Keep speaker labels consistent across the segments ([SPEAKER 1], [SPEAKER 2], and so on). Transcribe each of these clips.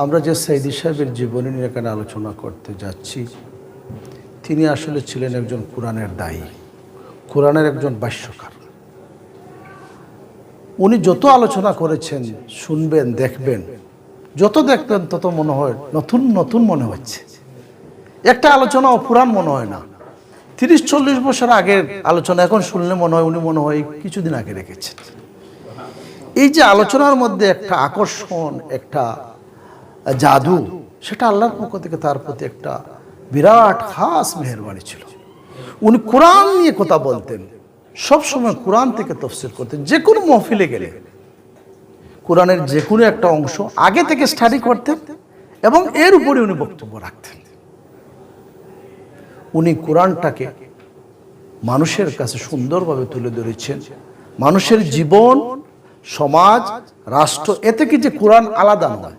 [SPEAKER 1] আমরা যে সাইদি সাহেবের জীবনী নিয়ে এখানে আলোচনা করতে যাচ্ছি, তিনি আসলে ছিলেন একজন কোরআনের দায়ী, কোরআনের একজন ভাষ্যকার। উনি যত আলোচনা করেছেন, শুনবেন, দেখবেন, যত দেখবেন তত মনে হয় নতুন নতুন মনে হচ্ছে। একটা আলোচনা অপুরাণ মনে হয় না। 30-40 বছর আগের আলোচনা এখন শুনলে মনে হয় উনি মনে হয় কিছুদিন আগে রেখেছেন। এই যে আলোচনার মধ্যে একটা আকর্ষণ, একটা জাদু, সেটা আল্লাহর পক্ষ থেকে তার প্রতি একটা বিরাট খাস মেহেরবানি ছিল। উনি কোরআন নিয়ে কথা বলতেন, সবসময় কোরআন থেকে তাফসীর করতেন। যে কোনো মহফিলে গেলে কোরআনের যে কোনো একটা অংশ আগে থেকে স্টাডি করতেন এবং এর উপরে উনি বক্তব্য রাখতেন। উনি কোরআনটাকে মানুষের কাছে সুন্দরভাবে তুলে ধরেছেন। মানুষের জীবন, সমাজ, রাষ্ট্র, এ থেকে যে কোরআন আলাদা নয়।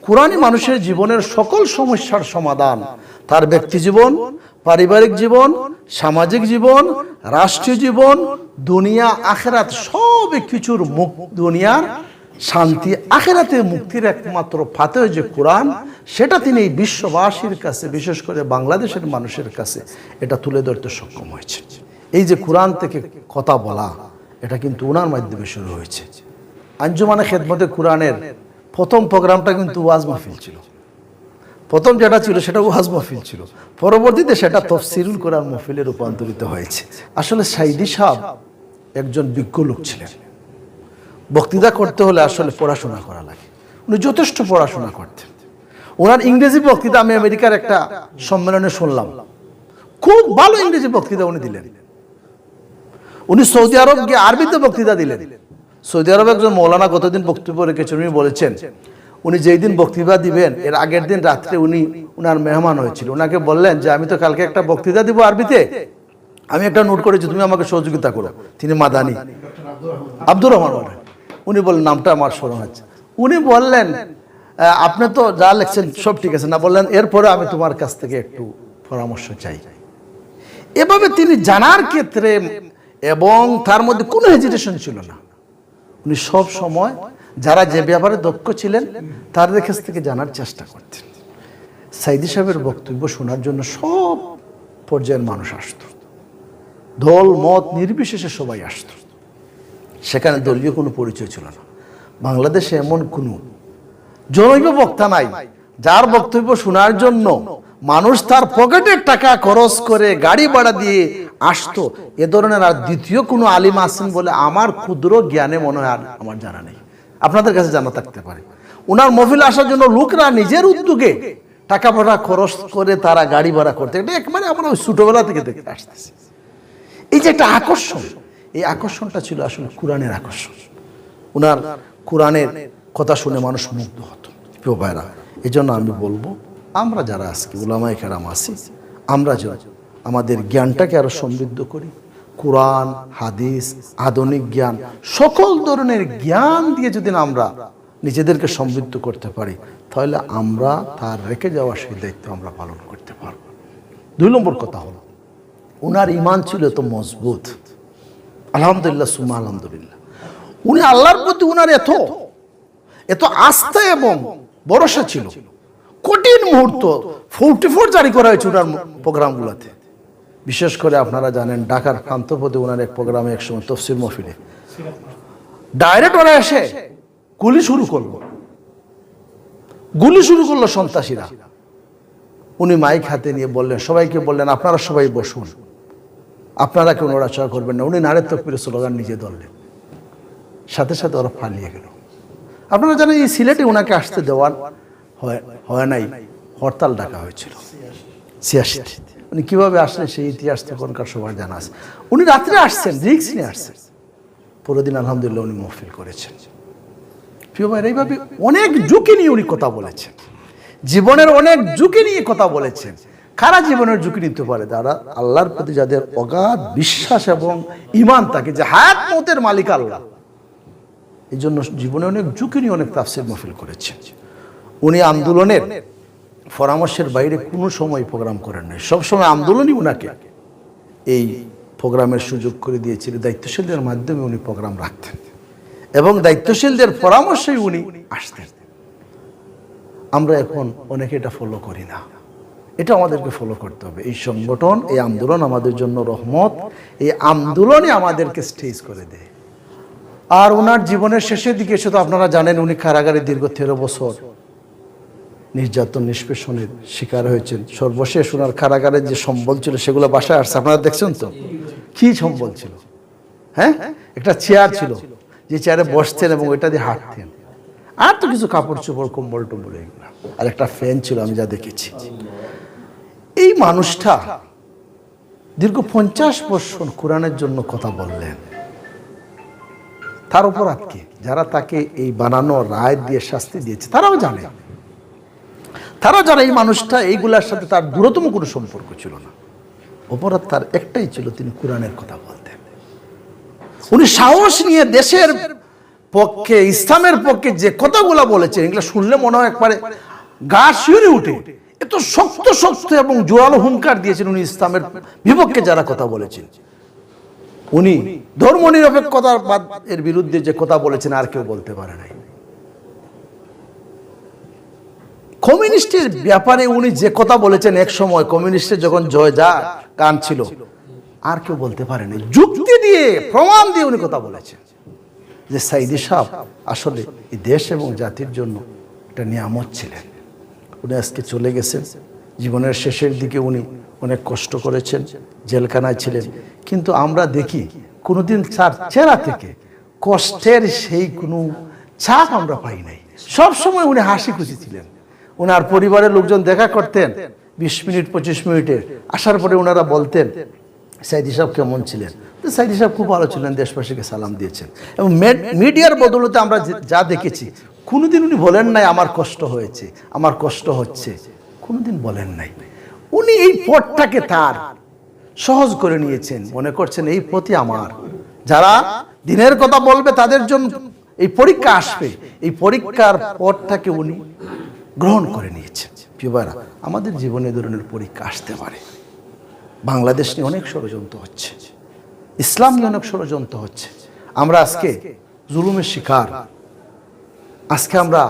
[SPEAKER 1] কোরআনই মানুষের জীবনের সকল সমস্যার সমাধান। তার ব্যক্তি জীবন, পারিবারিক জীবন, সামাজিক জীবন, রাষ্ট্রীয় জীবন, দুনিয়া আখেরাত, সব কিছুর দুনিয়ার শান্তি, আখেরাতে মুক্তির একমাত্র ফাতেহ যে কোরআন, সেটা তিনি এই বিশ্ববাসীর কাছে, বিশেষ করে বাংলাদেশের মানুষের কাছে এটা তুলে ধরতে সক্ষম হয়েছে। এই যে কোরআন থেকে কথা বলা, এটা কিন্তু ওনার মাধ্যমে শুরু হয়েছে। আঞ্জুমানে খেদমতে কোরআনের প্রথম প্রোগ্রামটা কিন্তু ওয়াজ মাহফিল ছিল। প্রথম যেটা ছিল সেটা ওয়াজ মাহফিল ছিল, পরবর্তীতে সেটা তাফসীরুল কোরআন মাহফিলে রূপান্তরিত হয়েছে। আসলে সাইদি সাহেব একজন বিজ্ঞ লোক ছিলেন। বক্তৃতা করতে হলে আসলে পড়াশোনা করা লাগে। উনি যথেষ্ট পড়াশোনা করতেন। ওনার ইংরেজি বক্তৃতা আমি আমেরিকার একটা সম্মেলনে শুনলাম, খুব ভালো ইংরেজি বক্তৃতা উনি দিলেন। উনি সৌদি আরব গিয়ে আরবিতে বক্তৃতা দিলেন। সৌদি আরবে একজন মৌলানা গতদিন বক্তব্য রেখেছেন। উনি বলেছেন উনি যেই দিন বক্তৃতা দিবেন এর আগের দিন রাত্রে উনি ওনার মেহমান হয়েছিল। ওনাকে বললেন যে আমি তো কালকে একটা বক্তৃতা দিব আরবিতে, আমি একটা নোট করেছি, তুমি আমাকে সহযোগিতা করো। তিনি মাদানী, আব্দুর রহমান বলেন। উনি বললেন নামটা আমার স্মরণ আছে। উনি বললেন আপনি তো যা লেখছেন সব ঠিক আছে না, বললেন এরপরে আমি তোমার কাছ থেকে একটু পরামর্শ চাই। এভাবে তিনি জানার ক্ষেত্রে এবং তার মধ্যে কোনো হেজিটেশন ছিল না। উনি সব সময় যারা যে ব্যাপারে দক্ষ ছিলেন তাদের কাছ থেকে জানার চেষ্টা করতেন। সাইদি সাহেবের বক্তব্য শোনার জন্য সব পর্যায়ের মানুষ আসতো, দল মত নির্বিশেষে সবাই আসতো। সেখানে দলীয় কোনো পরিচয় ছিল না। বাংলাদেশে এমন কোনো জনৈক বক্তা নাই যার বক্তব্য শোনার জন্য মানুষ তার পকেটের টাকা খরচ করে গাড়ি ভাড়া দিয়ে আসতো। এ ধরনের আর দ্বিতীয় কোনো আলিম আছেন বলে আমার ক্ষুদ্র জ্ঞানে মনে হয় আর আমার জানা নেই। আপনাদের কাছে জানা থাকতে পারে। ওনার মহফিলে আসার জন্য লোকরা নিজের উদ্যোগে টাকা ভাড়া খরচ করে তারা গাড়ি ভাড়া করতে, এটা একবারে আমরা ওই ছোটবেলা থেকে দেখে আসতেছি। এই যে একটা আকর্ষণ, এই আকর্ষণটা ছিল আসলে কোরআনের আকর্ষণ। ওনার কোরআনের কথা শুনে মানুষ মুগ্ধ হতো। প্রিয় ভাইরা, এই জন্য আমি বলবো আমরা যারা আজকে উলামায়ে কেরাম আছি, আমরা যেন আমাদের জ্ঞানটাকে আরো সমৃদ্ধ করি। কোরআন, হাদিস, আধুনিক জ্ঞান, সকল ধরনের জ্ঞান দিয়ে যদি আমরা নিজেদেরকে সমৃদ্ধ করতে পারি, তাহলে আমরা তার রেখে যাওয়া সেই দায়িত্ব আমরা পালন করতে পারব। 2 নম্বর কথা হলো উনার ঈমান ছিল তো মজবুত। আলহামদুলিল্লাহ সুম্মা আলহামদুলিল্লাহ। উনি আল্লাহর প্রতি উনার এত আস্থা এবং ভরসা ছিল। কঠিন মুহূর্ত 44 জারি করা হয়েছে ওনার প্রোগ্রামগুলোতে। বিশেষ করে আপনারা জানেন ঢাকার প্রান্তপদে ওনার এক প্রোগ্রামে একসময় তাফসীর মাহফিলে ডাইরেক্ট ওরা এসে গুলি শুরু করলো সন্ত্রাসীরা। উনি মাইক হাতে নিয়ে বললেন, সবাইকে বললেন আপনারা সবাই বসুন, আপনারা কেউ নড়াচড়া করবেন না। উনি নারে তাকবীরের স্লোগান নিজে ধরলেন, সাথে সাথে ওরা পালিয়ে গেল। আপনারা জানেন এই সিলেটে ওনাকে আসতে দেওয়ার হয় নাই, হরতাল ডাকা হয়েছিল 86। উনি কিভাবে আসলেন সেই ইতিহাস তখনকার সবার জানা আছে। উনি রাত্রে আসছেন, রিস্ক নিয়ে আসছেন, পরের দিন আলহামদুলিল্লাহ উনি মাহফিল করেছেন। প্রিয় ভাই, এইভাবে অনেক ঝুঁকি নিয়ে উনি কথা বলেছেন, জীবনের অনেক ঝুঁকি নিয়ে কথা বলেছেন। কারা জীবনের ঝুঁকি নিতে পারে? যারা আল্লাহর প্রতি যাদের অগাধ বিশ্বাস এবং ঈমান থাকে যে হায়াত মওতের মালিক আল্লাহ। এই জন্য জীবনে অনেক ঝুঁকি নিয়ে অনেক তাফসীর মাহফিল করেছেন। উনি আন্দোলনের পরামর্শের বাইরে কোনো সময় প্রোগ্রাম করেন নাই। সবসময় আন্দোলনই উনাকে এই প্রোগ্রামের সুযোগ করে দিয়েছিল। দায়িত্বশীলদের মাধ্যমে উনি প্রোগ্রাম রাখতেন এবং দায়িত্বশীলদের পরামর্শেই উনি আসতেন। আমরা এখন অনেকে এটা ফলো করি না। এটা আমাদেরকে ফলো করতে হবে। এই সংগঠন, এই আন্দোলন আমাদের জন্য রহমত। এই আন্দোলনই আমাদেরকে স্টেজ করে দেয়। আর ওনার জীবনের শেষের দিকে এসে তো আপনারা জানেন উনি কারাগারে দীর্ঘ 13 বছর নির্যাতন নিষ্পেষণের শিকার হয়েছেন। সর্বশেষ ওনার কারাগারের যে সম্বল ছিল সেগুলো বাসায় আসছে, আপনারা দেখছেন তো কি সম্বল ছিল। হ্যাঁ, একটা চেয়ার ছিল, যে চেয়ারে বসতেন এবং ওইটা দিয়ে হাঁটতেন। আর তো কিছু কাপড় চোপড়, কম্বল টম্বল এগুলো, আর একটা ফ্যান ছিল আমি যা দেখেছি। এই মানুষটা দীর্ঘ 50 বছর কোরআনের জন্য কথা বললেন। তার অপরাধ কি? যারা তাকে এই বানানো রায় দিয়ে শাস্তি দিয়েছে তারাও জানে, তারা যারা এই মানুষটা এইগুলার সাথে তার দূরতম কোনো সম্পর্ক ছিল না। অপরাধ তার একটাই ছিল, তিনি কোরআনের কথা বলতেন। উনি সাহস নিয়ে দেশের পক্ষে, ইসলামের পক্ষে যে কথাগুলো বলেছেন, এগুলো শুনলে মনে হয় একবারে গা শিউরে উঠে। এত শক্ত শক্ত এবং জোরালো হুঙ্কার দিয়েছেন উনি ইসলামের বিপক্ষে যারা কথা বলেছেন। উনি ধর্ম নিরপেক্ষতার এর বিরুদ্ধে যে কথা বলেছেন আর কেউ বলতে পারে নাই। কমিউনিস্টের ব্যাপারে উনি যে কথা বলেছেন, এক সময় কমিউনিস্টের যখন জয় যা গান ছিল, আর কেউ বলতে পারেনি। যুক্তি দিয়ে, প্রমাণ দিয়ে উনি কথা বলেছেন যে সাইদি সাহেব আসলে এই দেশ এবং জাতির জন্য একটা নিয়ামত ছিলেন। উনি আজকে চলে গেছেন। জীবনের শেষের দিকে উনি অনেক কষ্ট করেছেন, জেলখানায় ছিলেন, কিন্তু আমরা দেখি কোনোদিন তার চেহারা থেকে কষ্টের সেই কোনো ছাপ আমরা পাই নাই। সবসময় উনি হাসি খুশি ছিলেন। ওনার পরিবারের লোকজন দেখা করতেন 20 মিনিট 25 মিনিটের, আসার পরে ওনারা বলতেন সাইদি সাহেব কেমন ছিলেন। তো সাইদি সাহেব খুব ভালো ছিলেন, দেশবাসীকে সালাম দিয়েছেন। এবং মিডিয়ার বদলতে আমরা যা দেখেছি, কোনোদিন উনি বলেন নাই আমার কষ্ট হয়েছে, আমার কষ্ট হচ্ছে, কোনোদিন বলেন নাই। উনি এই পথটাকে তার সহজ করে নিয়েছেন, মনে করছেন এই পথই আমার। যারা দিনের কথা বলবে তাদের জন্য এই পরীক্ষা আসবে, এই পরীক্ষার পথটাকে উনি গ্রহণ করে নিয়েছেন। প্রিয় ভাইরা, আমাদের জীবনে এই ধরনের পরীক্ষা আসতে পারে। বাংলাদেশ নিয়ে অনেক ষড়যন্ত্র হচ্ছে, ইসলাম নিয়ে অনেক ষড়যন্ত্র হচ্ছে। আমরা আজকে জুলুমের শিকার, আজকে আমরা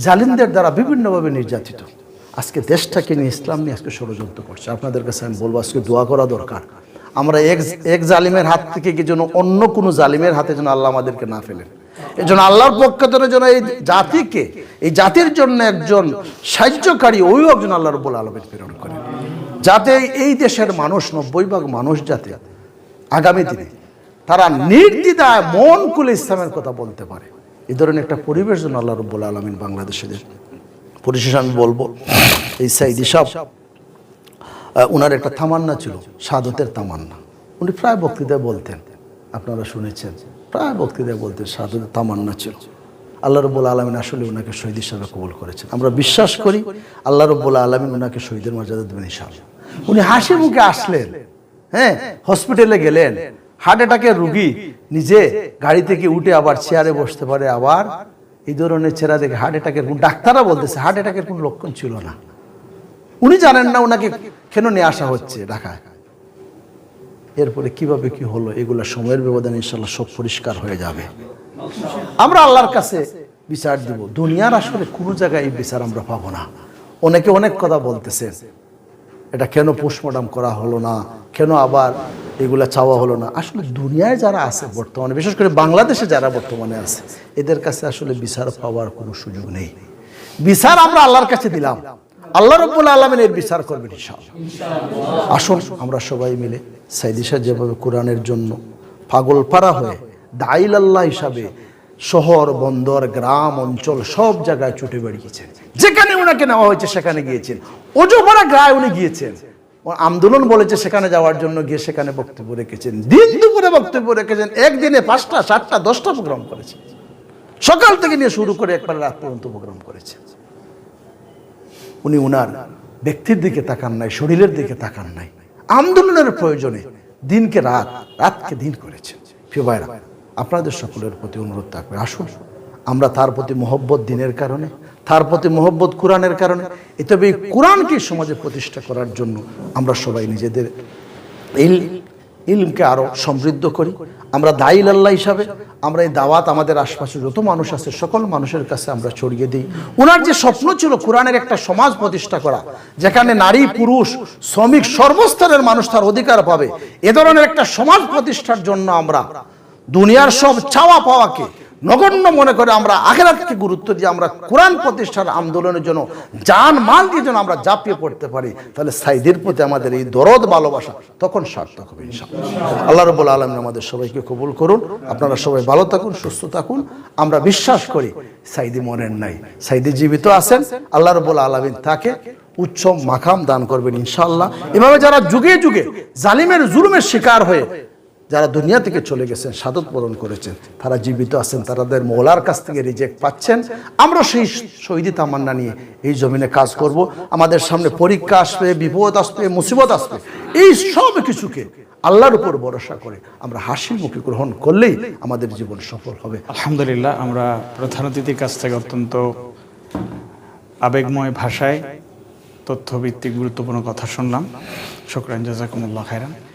[SPEAKER 1] জালিমদের দ্বারা বিভিন্নভাবে নির্যাতিত। আজকে দেশটাকে নিয়ে, ইসলাম নিয়ে আজকে ষড়যন্ত্র করছে। আপনাদের কাছে আমি বলবো আজকে দোয়া করা দরকার। আমরা এক জালিমের হাত থেকে কি যেন অন্য কোনো জালিমের হাতে যেন আল্লাহ আমাদেরকে না ফেলেন। এই জন্য আল্লাহর পক্ষ থেকে যেন এই জাতিকে, এই জাতির জন্য একজন সাহায্যকারী অভিভাবক যেন আল্লাহ রাব্বুল আলামিন প্রেরণ করেন, যাতে এই দেশের মানুষ 90% মানুষ যাতে আগামী দিনে তারা নির্দ্বিধায় মন খুলে ইসলামের কথা বলতে পারে। এই ধরনের একটা পরিবেশ যেন আল্লাহ রাব্বুল আলামিন বাংলাদেশে দেন। পরিশেষে আমি বলবো, এই সাইদি সাহেব ওনার একটা তামান্না ছিল, শাহাদাতের তামান্না। উনি প্রায় বক্তৃতায় বলতেন, আপনারা শুনেছেন, প্রায় বক্তৃতায় বলতেন শাহাদাতের তামান্না ছিল। আল্লাহ রাব্বুল আলামিন আসলে ওনাকে শহীদ হিসাবে কবুল করেছেন। আমরা বিশ্বাস করি আল্লাহ রাব্বুল আলামিন ওনাকে শহীদের মর্যাদা দেবেন ইনশাআল্লাহ। উনি হাসি মুখে আসলেন, হ্যাঁ, হসপিটালে গেলেন, হার্ট অ্যাটাকের রুগী নিজে গাড়ি থেকে উঠে আবার চেয়ারে বসতে পারে। আবার এই ধরনের চেহারা দেখে হার্ট অ্যাটাকের কোন ডাক্তাররা বলতেছে হার্ট অ্যাটাকের কোনো লক্ষণ ছিল না। উনি জানেন না ওনাকে কেন নিয়ে আসা হচ্ছে ঢাকায়। এরপরে কিভাবে কি হলো, এগুলা সময়ের ব্যবধানে ইনশাআল্লাহ সব পরিষ্কার হয়ে যাবে। আমরা আল্লাহর কাছে বিচার দিব। দুনিয়ার আসলে কোনো জায়গায় এই বিচার আমরা পাবো না। অনেকে অনেক কথা বলতেছে, এটা কেন পোস্টমর্টম করা হলো না, কেন আবার এগুলা চাওয়া হলো না। আসলে দুনিয়ায় যারা আছে বর্তমানে, বিশেষ করে বাংলাদেশে যারা বর্তমানে আছে, এদের কাছে আসলে বিচার পাওয়ার কোনো সুযোগ নেই। বিচার আমরা আল্লাহর কাছে দিলাম, আল্লাহ রাব্বুল আলামিন এর বিচার করবেন ইনশাআল্লাহ। আসুন আমরা সবাই মিলে সাইদি সাহেব যেভাবে কোরআনের জন্য পাগলপাড়া হয়ে দাইল আল্লাহ হিসাবে শহর বন্দর গ্রাম অঞ্চল সব জায়গায় ছুটে বেরিয়েছেন, যেখানে ওনাকে নেওয়া হয়েছে সেখানে গিয়েছেন। অজপাড়া গ্রামে উনি গিয়েছেন, আন্দোলন বলেছে সেখানে যাওয়ার জন্য গিয়ে সেখানে বক্তব্য রেখেছেন। দিন দুপুরে বক্তব্য রেখেছেন, একদিনে 5টা 7টা 10টা প্রোগ্রাম করেছেন। সকাল থেকে নিয়ে শুরু করে একবার রাত পর্যন্ত প্রোগ্রাম করেছেন। উনি ওনার ব্যক্তির দিকে তাকান নাই, শরীরের দিকে তাকান নাই। আন্দোলনের প্রয়োজনে দিনকে রাত, রাতকে দিন করেছেন। প্রিয় ভাইরা, আপনাদের সকলের প্রতি অনুরোধ থাকবে, আসুন আমরা তার প্রতি মহব্বত দিনের কারণে, তার প্রতি মহব্বত কোরআনের কারণে, তবে এই কোরআনকে সমাজে প্রতিষ্ঠা করার জন্য আমরা সবাই নিজেদের ইলমকে আরো সমৃদ্ধ করি। আমরা দাইল আল্লাহ হিসাবে আমরা এই দাওয়াত আমাদের আশপাশে যত মানুষ আছে সকল মানুষের কাছে আমরা ছড়িয়ে দিই। ওনার যে স্বপ্ন ছিল কোরআনের একটা সমাজ প্রতিষ্ঠা করা, যেখানে নারী পুরুষ শ্রমিক সর্বস্তরের মানুষ তার অধিকার পাবে, এ ধরনের একটা সমাজ প্রতিষ্ঠার জন্য আমরা দুনিয়ার সব চাওয়া পাওয়াকে নগণ্য মনে করে আমরা আখিরাতকে গুরুত্ব দিয়ে আমরা কোরআন প্রতিষ্ঠার আন্দোলনের জন্য জান মাল দিয়ে যেন আমরা ঝাঁপিয়ে পড়তে পারি, তাহলে সাইদের প্রতি আমাদের এই দরদ ভালোবাসা তখন সার্থক হবে ইনশাআল্লাহ। আল্লাহ রাব্বুল আলামিন আমাদের সবাইকে কবুল করুন। আপনারা সবাই ভালো থাকুন, সুস্থ থাকুন। আমরা বিশ্বাস করি সাইদি মরেন নাই, সাইদি জীবিত আছেন। আল্লাহ রাব্বুল আলামিন তাকে উচ্চ মাকাম দান করবেন ইনশাআল্লাহ। এভাবে যারা যুগে যুগে জালিমের জুলুমের শিকার হয়ে যারা দুনিয়া থেকে চলে গেছেন, শাহাদাত বরণ করেছেন, তারা জীবিত আছেন, তাদের মওলার কাছ থেকে রিজেক্ট পাচ্ছেন। আমরা সেই শহীদি তামান্না নিয়ে এই জমিনে কাজ করব। আমাদের সামনে পরীক্ষা আসবে, বিপদ আসবে, মুসিবত আসবে, এই সব কিছুকে আল্লাহর উপর ভরসা করে আমরা হাসি মুখে গ্রহণ করলেই আমাদের জীবন সফল হবে।
[SPEAKER 2] আলহামদুলিল্লাহ, আমরা প্রধান অতিথির কাছ থেকে অত্যন্ত আবেগময় ভাষায় তথ্যভিত্তিক গুরুত্বপূর্ণ কথা শুনলাম। শুকরান, জাযাকুমুল্লাহ খাইরান।